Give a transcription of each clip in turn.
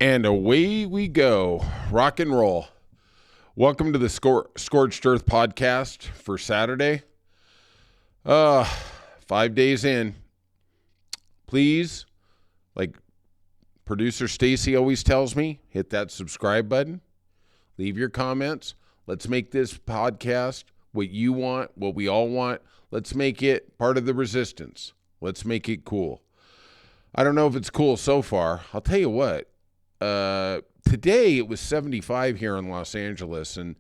And away we go. Rock and roll. Welcome to the Scorched Earth podcast for Saturday. 5 days in. Please, like producer Stacy always tells me, hit that subscribe button. Leave your comments. Let's make this podcast what you want, what we all want. Let's make it part of the resistance. Let's make it cool. I don't know if it's cool so far. I'll tell you what. Today it was 75 here in Los Angeles, and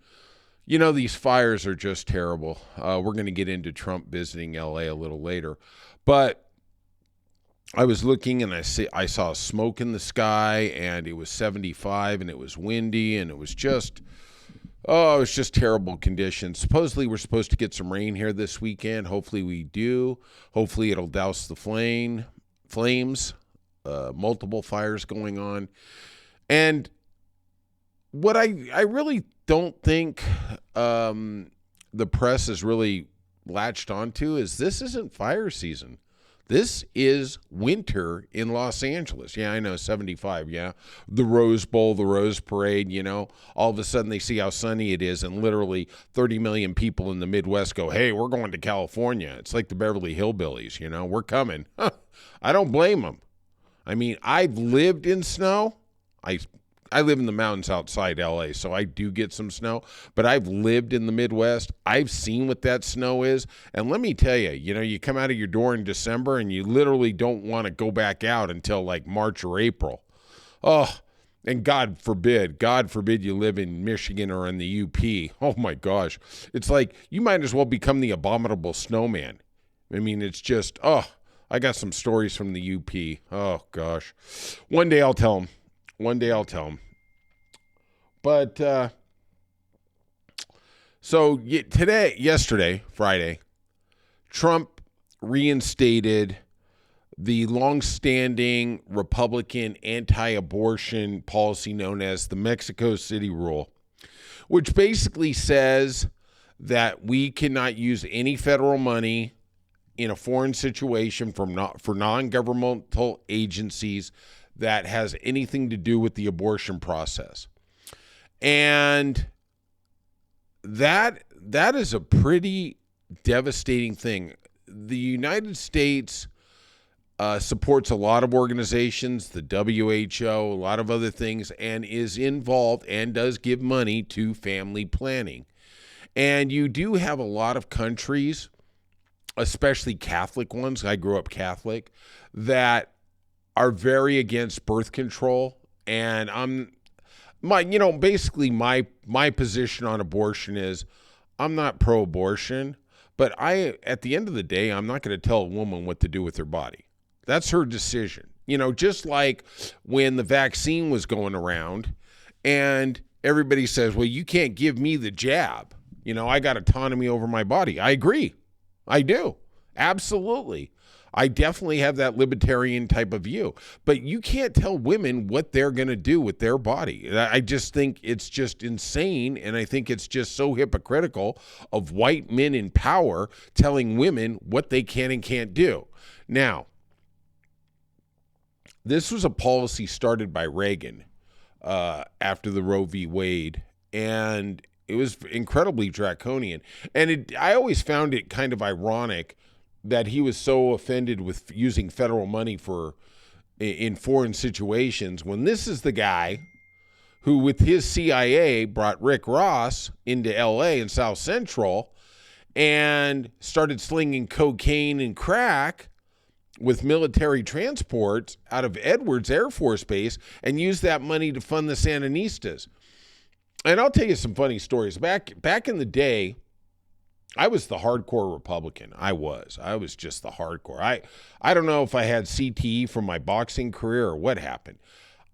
you know these fires are just terrible. We're going to get into Trump visiting LA a little later, but I was looking and I saw smoke in the sky, and it was 75, and it was windy, and it was just terrible conditions. Supposedly we're supposed to get some rain here this weekend. Hopefully we do. Hopefully it'll douse the flames. Multiple fires going on. And what I really don't think the press has really latched onto is this isn't fire season. This is winter in Los Angeles. Yeah, I know, 75, yeah. The Rose Bowl, the Rose Parade, you know. All of a sudden they see how sunny it is, and literally 30 million people in the Midwest go, hey, we're going to California. It's like the Beverly Hillbillies, you know. We're coming. I don't blame them. I mean, I've lived in snow. I live in the mountains outside LA, so I do get some snow. But I've lived in the Midwest. I've seen what that snow is. And let me tell you, you know, you come out of your door in December and you literally don't want to go back out until like March or April. Oh, and God forbid you live in Michigan or in the UP. Oh, my gosh. It's like you might as well become the abominable snowman. I mean, it's just, I got some stories from the UP. Oh, gosh. One day I'll tell them. But, yesterday, Friday, Trump reinstated the longstanding Republican anti-abortion policy known as the Mexico City Rule, which basically says that we cannot use any federal money in a foreign situation for non-governmental agencies that has anything to do with the abortion process. And that is a pretty devastating thing. The United States supports a lot of organizations, the WHO, a lot of other things, and is involved and does give money to family planning. And you do have a lot of countries, especially Catholic ones, I grew up Catholic, that are very against birth control. And basically my position on abortion is I'm not pro-abortion, but at the end of the day, I'm not going to tell a woman what to do with her body. That's her decision. You know, just like when the vaccine was going around and everybody says, well, you can't give me the jab. You know, I got autonomy over my body. I agree. I do. Absolutely. I definitely have that libertarian type of view, but you can't tell women what they're going to do with their body. I just think it's just insane, and I think it's just so hypocritical of white men in power telling women what they can and can't do. Now, this was a policy started by Reagan after the Roe v. Wade, and it was incredibly draconian. And I always found it kind of ironic that he was so offended with using federal money in foreign situations when this is the guy who, with his CIA, brought Rick Ross into LA and South Central and started slinging cocaine and crack with military transports out of Edwards Air Force Base and used that money to fund the Sandinistas. And I'll tell you some funny stories. Back in the day, I was the hardcore Republican. I was just the hardcore. I don't know if I had CTE from my boxing career or what happened.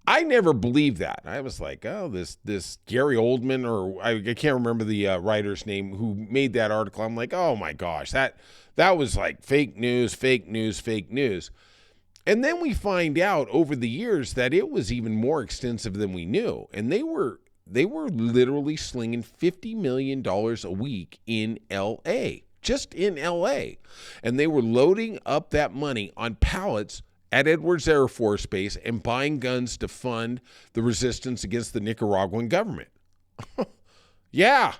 I never believed that. I was like, oh, this Gary Oldman, or I can't remember the writer's name who made that article. I'm like, oh my gosh, that was like fake news. And then we find out over the years that it was even more extensive than we knew. And they were literally slinging $50 million a week in L.A., just in L.A. And they were loading up that money on pallets at Edwards Air Force Base and buying guns to fund the resistance against the Nicaraguan government. Yeah,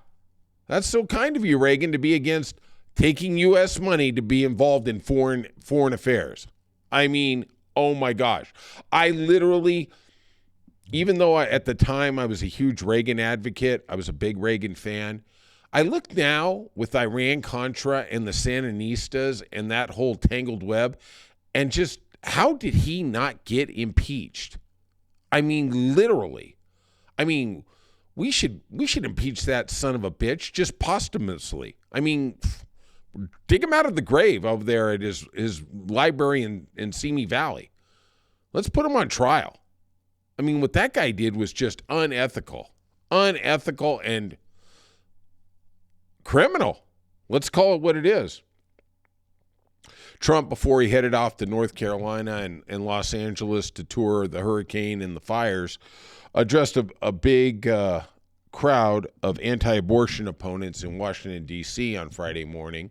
that's so kind of you, Reagan, to be against taking U.S. money to be involved in foreign affairs. I mean, oh my gosh. I literally, even though at the time I was a huge Reagan advocate, I was a big Reagan fan, I look now with Iran-Contra and the Sandinistas and that whole tangled web, and just how did he not get impeached? I mean, literally. I mean, we should impeach that son of a bitch just posthumously. I mean, dig him out of the grave over there at his library in Simi Valley. Let's put him on trial. I mean, what that guy did was just unethical and criminal. Let's call it what it is. Trump, before he headed off to North Carolina and Los Angeles to tour the hurricane and the fires, addressed a big crowd of anti-abortion opponents in Washington, D.C. on Friday morning,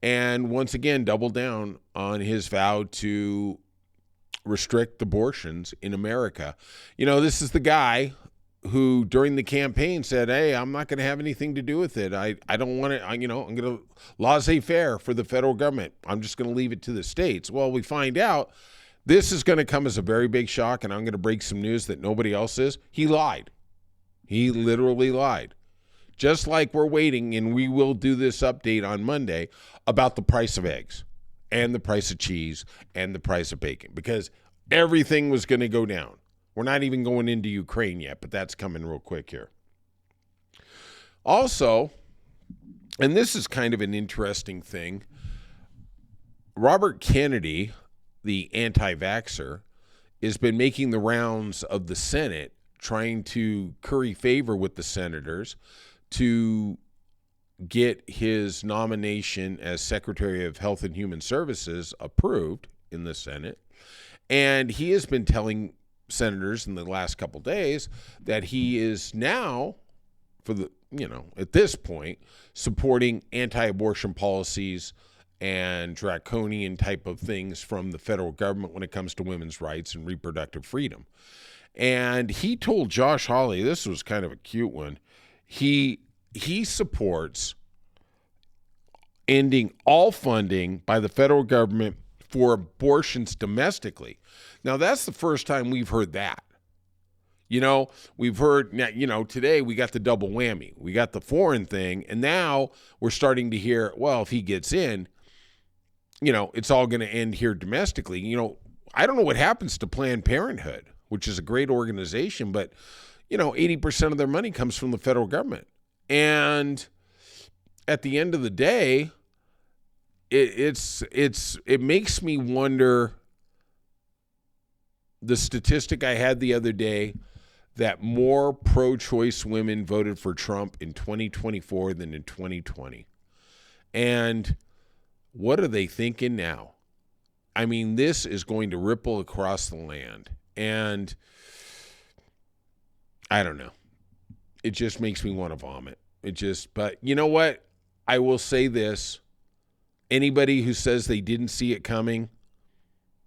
and once again doubled down on his vow to restrict abortions in America. You know, this is the guy who during the campaign said, hey, I'm not going to have anything to do with it. I don't want to, I'm going to laissez-faire for the federal government. I'm just going to leave it to the states. Well, we find out this is going to come as a very big shock, and I'm going to break some news that nobody else is. He lied. He literally lied. Just like we're waiting, and we will do this update on Monday, about the price of eggs and the price of cheese and the price of bacon, because everything was going to go down. We're not even going into Ukraine yet, but that's coming real quick here. Also, and this is kind of an interesting thing, Robert Kennedy, the anti-vaxxer, has been making the rounds of the Senate trying to curry favor with the senators to get his nomination as Secretary of Health and Human Services approved in the Senate. And he has been telling senators in the last couple days that he is now, at this point, supporting anti-abortion policies and draconian type of things from the federal government when it comes to women's rights and reproductive freedom. And he told Josh Hawley, this was kind of a cute one, he supports ending all funding by the federal government for abortions domestically. Now, that's the first time we've heard that. We've heard, today we got the double whammy. We got the foreign thing, and now we're starting to hear, well, if he gets in, it's all going to end here domestically. I don't know what happens to Planned Parenthood, which is a great organization, but, 80% of their money comes from the federal government. And at the end of the day, it makes me wonder. The statistic I had the other day that more pro-choice women voted for Trump in 2024 than in 2020. And what are they thinking now? I mean, this is going to ripple across the land. And I don't know. It just makes me want to vomit. But you know what? I will say this. Anybody who says they didn't see it coming,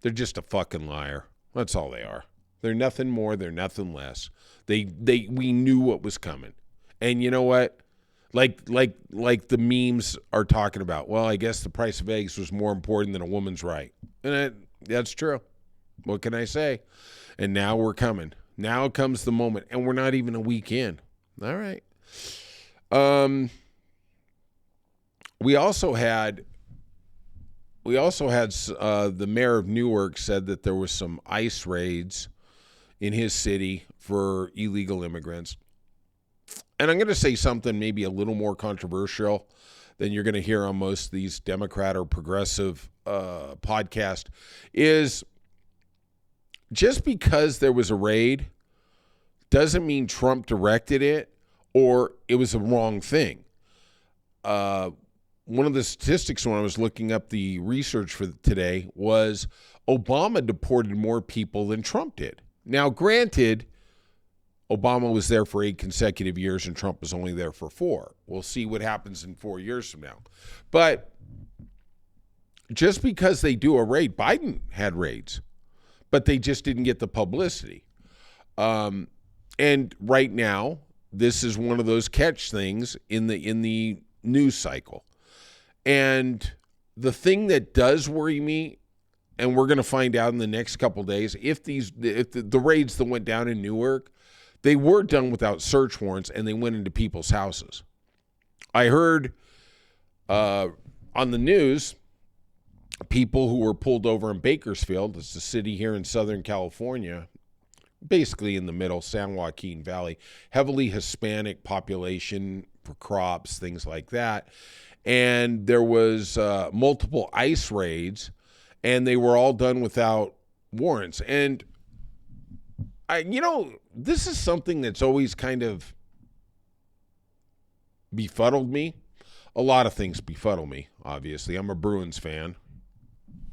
they're just a fucking liar. That's all they are. They're nothing more. They're nothing less. We knew what was coming. And you know what? Like the memes are talking about, well, I guess the price of eggs was more important than a woman's right. And that's true. What can I say? And now we're coming. Now comes the moment. And we're not even a week in. All right. We also had the mayor of Newark said that there was some ICE raids in his city for illegal immigrants. And I'm going to say something maybe a little more controversial than you're going to hear on most of these Democrat or progressive podcasts, is just because there was a raid doesn't mean Trump directed it or it was a wrong thing. One of the statistics when I was looking up the research for today was Obama deported more people than Trump did. Now, granted, Obama was there for 8 consecutive years and Trump was only there for 4. We'll see what happens in 4 years from now. But just because they do a raid, Biden had raids. but they just didn't get the publicity. And right now, this is one of those catch things in the news cycle. And the thing that does worry me, and we're going to find out in the next couple of days, if the raids that went down in Newark, they were done without search warrants and they went into people's houses. I heard on the news, people who were pulled over in Bakersfield, it's a city here in Southern California, basically in the middle, San Joaquin Valley, heavily Hispanic population for crops, things like that. And there was multiple ICE raids, and they were all done without warrants. And this is something that's always kind of befuddled me. A lot of things befuddle me, obviously. I'm a Bruins fan.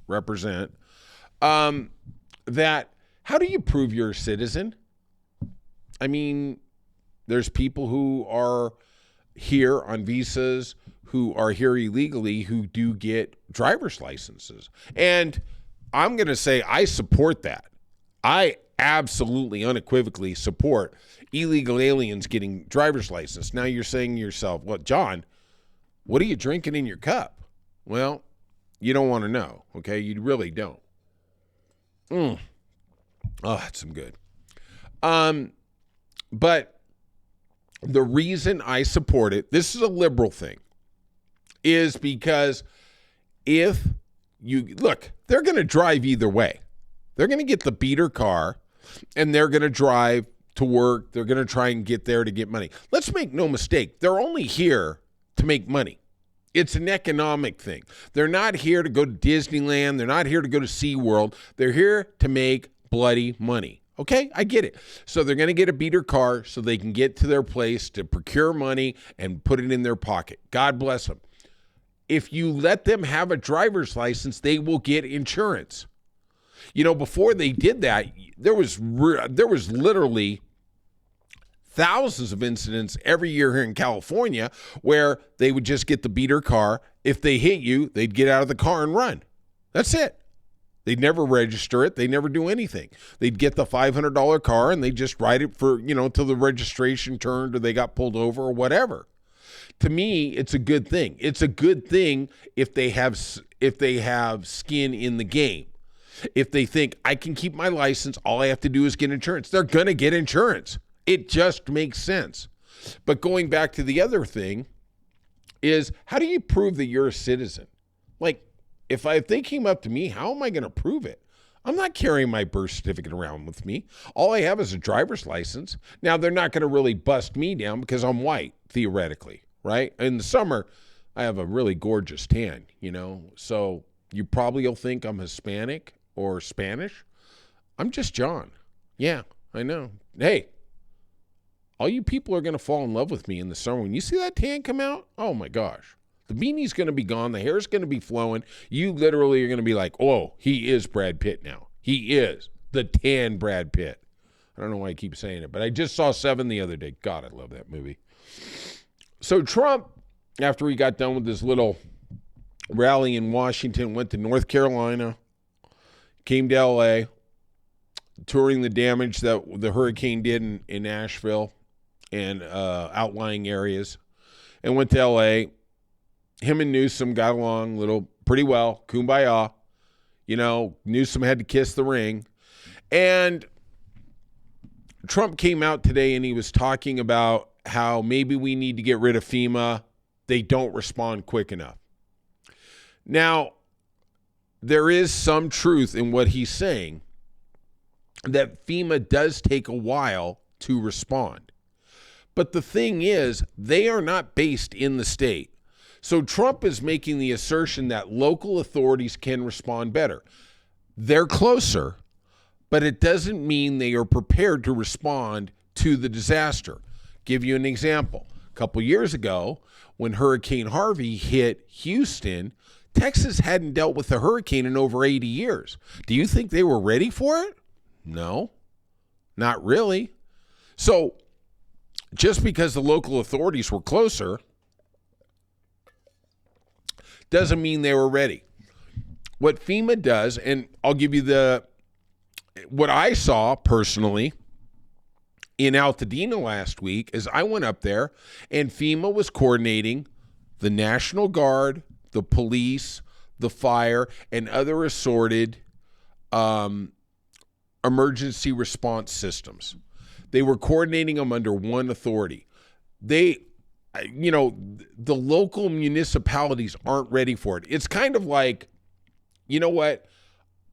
Represent. That, how do you prove you're a citizen? I mean, there's people who are here on visas, who are here illegally, who do get driver's licenses. And I'm going to say I support that. I absolutely, unequivocally support illegal aliens getting driver's license. Now you're saying to yourself, well, John, what are you drinking in your cup? Well, you don't want to know, okay? You really don't. Oh, that's some good. But the reason I support it, this is a liberal thing, is because if you, look, they're going to drive either way. They're going to get the beater car, and they're going to drive to work. They're going to try and get there to get money. Let's make no mistake. They're only here to make money. It's an economic thing. They're not here to go to Disneyland. They're not here to go to SeaWorld. They're here to make bloody money. Okay, I get it. So they're going to get a beater car so they can get to their place to procure money and put it in their pocket. God bless them. If you let them have a driver's license, they will get insurance. You know, before they did that, there was literally thousands of incidents every year here in California where they would just get the beater car. If they hit you, they'd get out of the car and run. That's it. They'd never register it. They never do anything. They'd get the $500 car and they just ride it for, till the registration turned or they got pulled over or whatever. To me, it's a good thing. It's a good thing if they have skin in the game. If they think, I can keep my license, all I have to do is get insurance. They're going to get insurance. It just makes sense. But going back to the other thing is, how do you prove that you're a citizen? Like, if they came up to me, how am I going to prove it? I'm not carrying my birth certificate around with me. All I have is a driver's license. Now, they're not going to really bust me down because I'm white, theoretically, right? In the summer, I have a really gorgeous tan, So you probably will think I'm Hispanic or Spanish. I'm just John. Yeah, I know. Hey, all you people are going to fall in love with me in the summer. When you see that tan come out, oh my gosh. The beanie's going to be gone. The hair's going to be flowing. You literally are going to be like, oh, he is Brad Pitt now. He is the tan Brad Pitt. I don't know why I keep saying it, but I just saw Seven the other day. God, I love that movie. So Trump, after he got done with this little rally in Washington, went to North Carolina, came to L.A., touring the damage that the hurricane did in Asheville and outlying areas, and went to L.A. Him and Newsom got along pretty well. Kumbaya. Newsom had to kiss the ring. And Trump came out today and he was talking about how maybe we need to get rid of FEMA. They don't respond quick enough. Now, there is some truth in what he's saying, that FEMA does take a while to respond. But the thing is, they are not based in the state. So Trump is making the assertion that local authorities can respond better. They're closer, but it doesn't mean they are prepared to respond to the disaster. Give you an example. A couple years ago, when Hurricane Harvey hit Houston, Texas hadn't dealt with a hurricane in over 80 years. Do you think they were ready for it? No, not really. So just because the local authorities were closer doesn't mean they were ready. What FEMA does, and I'll give you the what I saw personally in Altadena last week is I went up there and FEMA was coordinating the National Guard, the police, the fire, and other assorted emergency response systems. They were coordinating them under one authority. The local municipalities aren't ready for it. It's kind of like, you know what?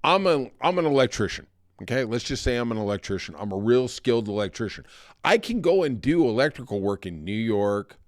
I'm an electrician. Okay, let's just say I'm an electrician. I'm a real skilled electrician. I can go and do electrical work in New York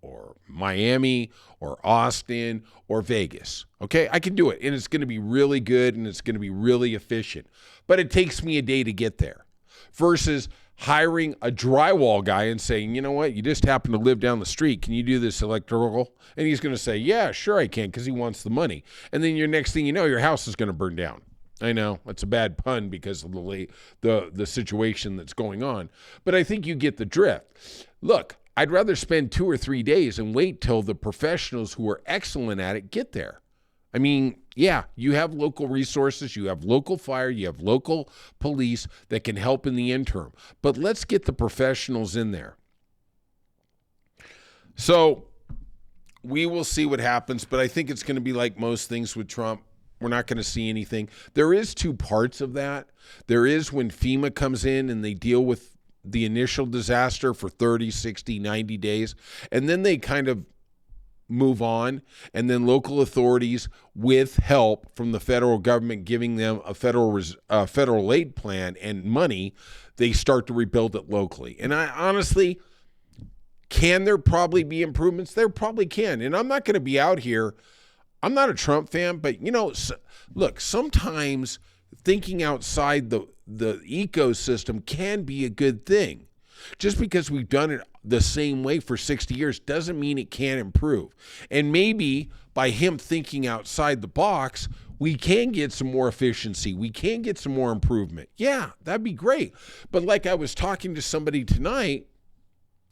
or Miami or Austin or Vegas. Okay, I can do it, and it's going to be really good and it's going to be really efficient. But it takes me a day to get there versus hiring a drywall guy and saying, you know what, you just happen to live down the street. Can you do this electrical? And he's going to say, yeah, sure I can, because he wants the money. And then your next thing you know, your house is going to burn down. I know it's a bad pun because of the situation that's going on, but I think you get the drift. Look, I'd rather spend 2 or 3 days and wait till the professionals who are excellent at it get there. I mean, yeah, you have local resources, you have local fire, you have local police that can help in the interim, but let's get the professionals in there. So we will see what happens, but I think it's going to be like most things with Trump. We're not going to see anything. There is 2 parts of that. There is when FEMA comes in and they deal with the initial disaster for 30, 60, 90 days, and then they kind of move on, and then local authorities with help from the federal government giving them a federal aid plan and money, they start to rebuild it locally. And I honestly, can there probably be improvements? There probably can. And I'm not going to be out here. I'm not a Trump fan, but look, sometimes thinking outside the ecosystem can be a good thing. Just because we've done it the same way for 60 years doesn't mean it can't improve. And maybe by him thinking outside the box, we can get some more efficiency. We can get some more improvement. Yeah, that'd be great. But like I was talking to somebody tonight,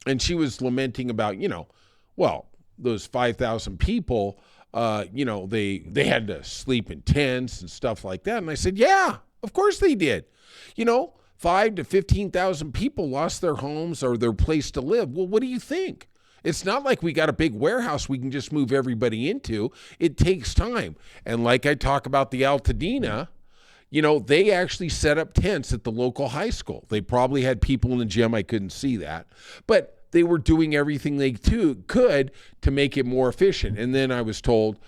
and she was lamenting about, those 5,000 people, they had to sleep in tents and stuff like that. And I said, yeah, of course they did. 5,000 to 15,000 people lost their homes or their place to live. Well, what do you think? It's not like we got a big warehouse we can just move everybody into. It takes time. And like I talk about the Altadena, they actually set up tents at the local high school. They probably had people in the gym. I couldn't see that. But they were doing everything they could to make it more efficient. And then I was told,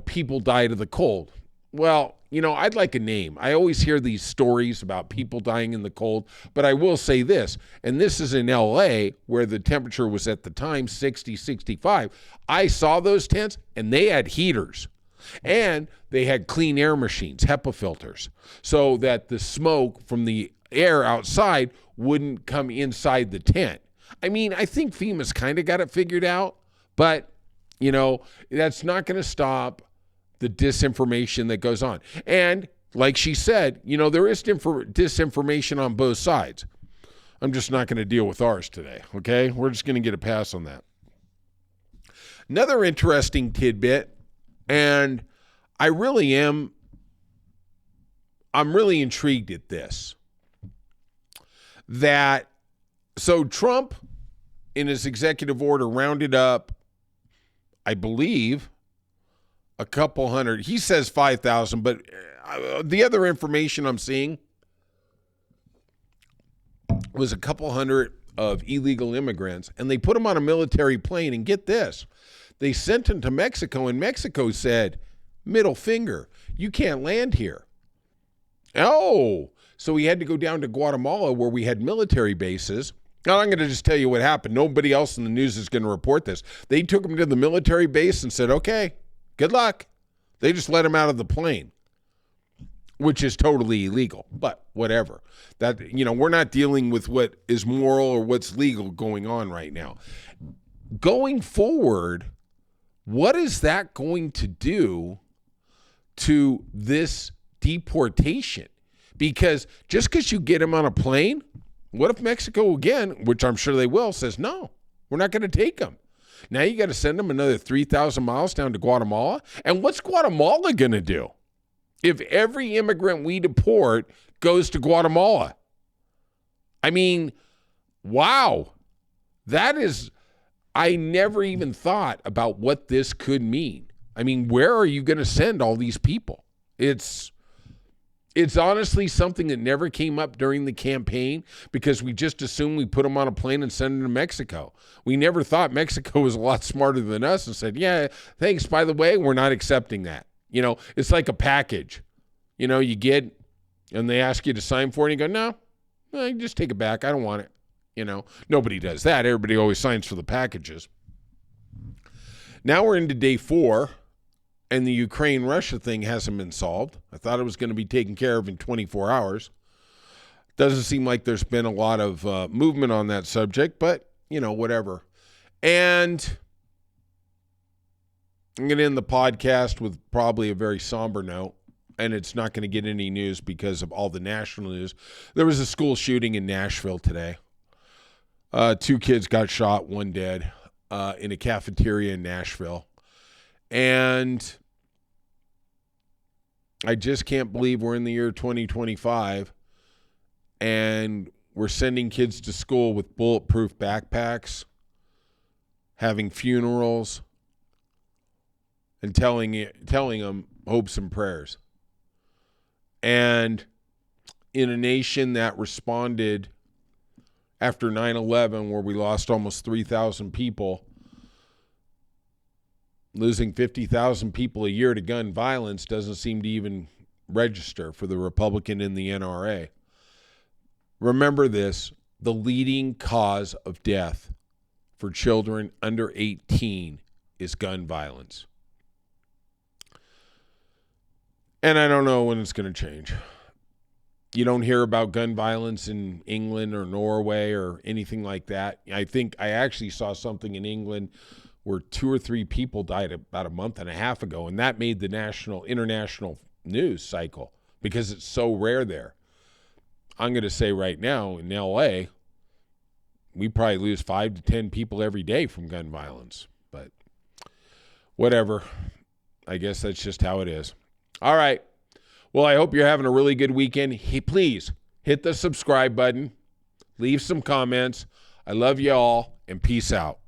people died of the cold. Well, I'd like a name. I always hear these stories about people dying in the cold, but I will say this, and this is in LA where the temperature was at the time 60, 65. I saw those tents and they had heaters and they had clean air machines, HEPA filters, so that the smoke from the air outside wouldn't come inside the tent. I mean, I think FEMA's kind of got it figured out, but, that's not going to stop the disinformation that goes on. And like she said, there is disinformation on both sides. I'm just not going to deal with ours today, okay? We're just going to get a pass on that. Another interesting tidbit, and I'm really intrigued at this, so Trump, in his executive order, rounded up, I believe, a couple hundred. He says 5,000, but the other information I'm seeing was a couple hundred of illegal immigrants, and they put them on a military plane, and get this, they sent them to Mexico, and Mexico said, middle finger, you can't land here. Oh, so he had to go down to Guatemala where we had military bases. Now, I'm going to just tell you what happened. Nobody else in the news is going to report this. They took him to the military base and said, okay, good luck. They just let him out of the plane, which is totally illegal, but whatever. That, we're not dealing with what is moral or what's legal going on right now. Going forward, what is that going to do to this deportation? Because just because you get him on a plane, what if Mexico again, which I'm sure they will, says, no, we're not going to take him. Now you got to send them another 3,000 miles down to Guatemala. And what's Guatemala going to do? If every immigrant we deport goes to Guatemala. I mean, wow. I never even thought about what this could mean. I mean, where are you going to send all these people? It's honestly something that never came up during the campaign because we just assumed we put them on a plane and send them to Mexico. We never thought Mexico was a lot smarter than us and said, yeah, thanks. By the way, we're not accepting that. It's like a package. You get, and they ask you to sign for it, and you go, no, you just take it back. I don't want it. Nobody does that. Everybody always signs for the packages. Now we're into day 4. And the Ukraine-Russia thing hasn't been solved. I thought it was going to be taken care of in 24 hours. Doesn't seem like there's been a lot of movement on that subject, but, whatever. And I'm going to end the podcast with probably a very somber note, and it's not going to get any news because of all the national news. There was a school shooting in Nashville today. 2 kids got shot, 1 dead, in a cafeteria in Nashville. And I just can't believe we're in the year 2025 and we're sending kids to school with bulletproof backpacks, having funerals, and telling them hopes and prayers. And in a nation that responded after 9/11, where we lost almost 3,000 people, losing 50,000 people a year to gun violence doesn't seem to even register for the Republican and the NRA. Remember this, the leading cause of death for children under 18 is gun violence. And I don't know when it's going to change. You don't hear about gun violence in England or Norway or anything like that. I think I actually saw something in England where 2 or 3 people died about a month and a half ago, and that made the international news cycle because it's so rare there. I'm going to say right now in L.A., we probably lose 5 to 10 people every day from gun violence. But whatever. I guess that's just how it is. All right. Well, I hope you're having a really good weekend. Please hit the subscribe button. Leave some comments. I love you all, and peace out.